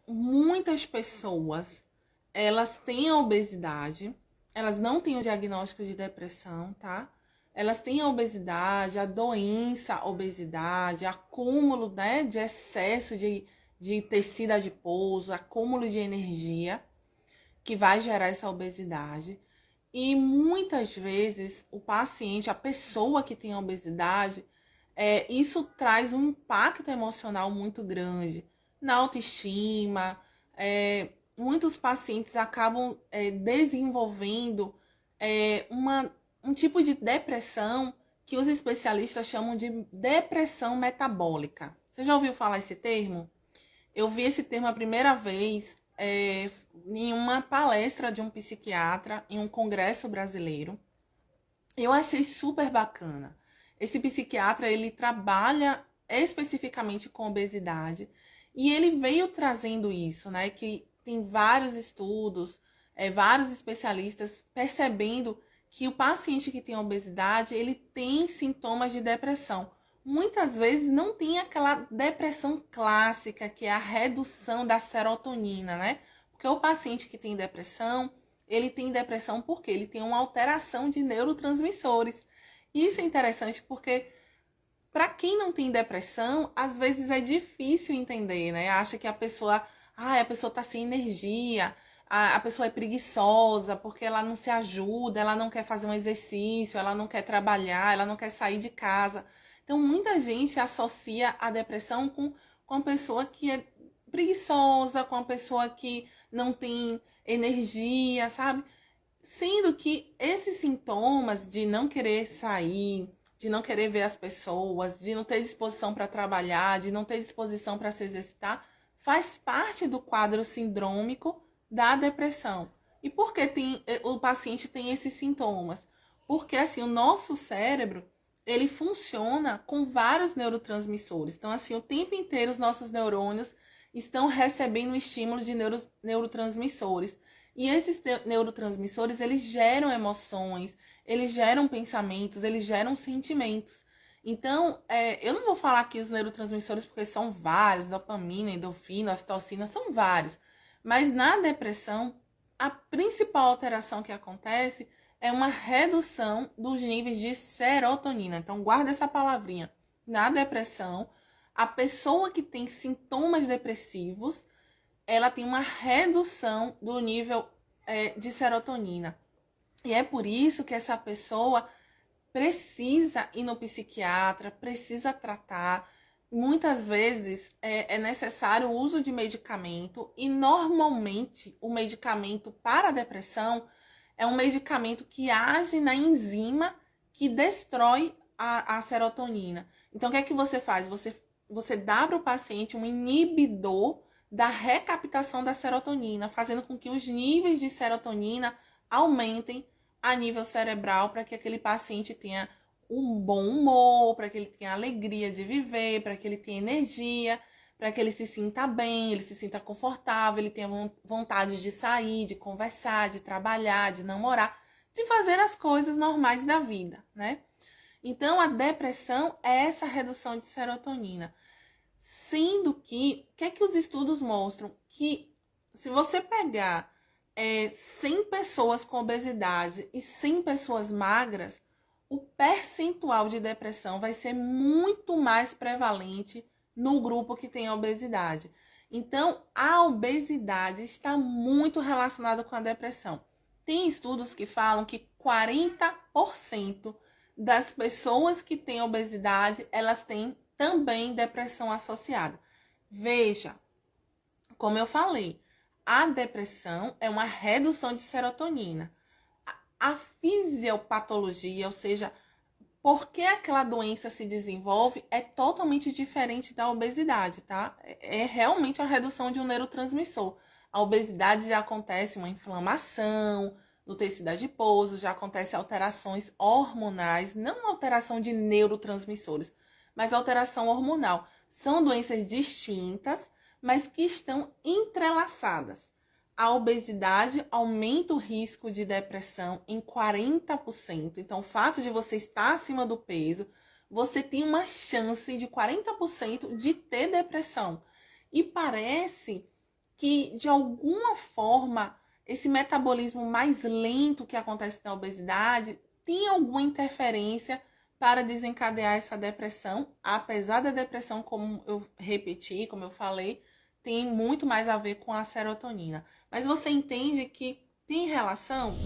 muitas pessoas, elas têm a obesidade, elas não têm o diagnóstico de depressão, tá? Elas têm a obesidade, a doença obesidade, acúmulo, né, de excesso de tecido adiposo, acúmulo de energia, que vai gerar essa obesidade. E muitas vezes o paciente, a pessoa que tem a obesidade, isso traz um impacto emocional muito grande na autoestima. Muitos pacientes acabam desenvolvendo um tipo de depressão que os especialistas chamam de depressão metabólica. Você já ouviu falar esse termo? Eu vi esse termo a primeira vez em uma palestra de um psiquiatra em um congresso brasileiro. Eu achei super bacana. Esse psiquiatra, ele trabalha especificamente com obesidade e ele veio trazendo isso, né? Que tem vários estudos, vários especialistas percebendo que o paciente que tem obesidade, ele tem sintomas de depressão. Muitas vezes não tem aquela depressão clássica, que é a redução da serotonina, né? Porque o paciente que tem depressão, ele tem depressão porque ele tem uma alteração de neurotransmissores. Isso é interessante porque para quem não tem depressão, às vezes é difícil entender, né? Acha que a pessoa tá sem energia, a pessoa é preguiçosa porque ela não se ajuda, ela não quer fazer um exercício, ela não quer trabalhar, ela não quer sair de casa. Então, muita gente associa a depressão com a pessoa que é preguiçosa, com a pessoa que não tem energia, sabe? Sendo que esses sintomas de não querer sair, de não querer ver as pessoas, de não ter disposição para trabalhar, de não ter disposição para se exercitar, faz parte do quadro sindrômico da depressão. E por que o paciente tem esses sintomas? Porque assim, o nosso cérebro, ele funciona com vários neurotransmissores. Então, assim, o tempo inteiro os nossos neurônios estão recebendo estímulo de neurotransmissores. E esses neurotransmissores, eles geram emoções, eles geram pensamentos, eles geram sentimentos. Então, eu não vou falar aqui os neurotransmissores porque são vários, dopamina, endorfina, ocitocina, são vários. Mas na depressão, a principal alteração que acontece é uma redução dos níveis de serotonina. Então, guarda essa palavrinha. Na depressão, a pessoa que tem sintomas depressivos, ela tem uma redução do nível de serotonina. E é por isso que essa pessoa precisa ir no psiquiatra, precisa tratar. Muitas vezes é necessário o uso de medicamento e normalmente o medicamento para a depressão é um medicamento que age na enzima que destrói a serotonina. Então, o que é que você faz? Você dá para o paciente um inibidor da recaptação da serotonina, fazendo com que os níveis de serotonina aumentem a nível cerebral para que aquele paciente tenha um bom humor, para que ele tenha alegria de viver, para que ele tenha energia, para que ele se sinta bem, ele se sinta confortável, ele tenha vontade de sair, de conversar, de trabalhar, de namorar, de fazer as coisas normais da vida, né? Então, a depressão é essa redução de serotonina. Sendo que, o que é que os estudos mostram? Que se você pegar 100 pessoas com obesidade e 100 pessoas magras, o percentual de depressão vai ser muito mais prevalente no grupo que tem obesidade. Então, a obesidade está muito relacionada com a depressão. Tem estudos que falam que 40% das pessoas que têm obesidade, elas têm também depressão associada. Veja, como eu falei, a depressão é uma redução de serotonina. A fisiopatologia, ou seja, por que aquela doença se desenvolve, é totalmente diferente da obesidade, tá? É realmente a redução de um neurotransmissor. A obesidade já acontece uma inflamação no tecido adiposo, já acontece alterações hormonais, não alteração de neurotransmissores, mas alteração hormonal. São doenças distintas, mas que estão entrelaçadas. A obesidade aumenta o risco de depressão em 40%. Então, o fato de você estar acima do peso, você tem uma chance de 40% de ter depressão. E parece que de alguma forma esse metabolismo mais lento que acontece na obesidade tem alguma interferência para desencadear essa depressão, apesar da depressão, como eu repeti, como eu falei, tem muito mais a ver com a serotonina. Mas você entende que tem relação?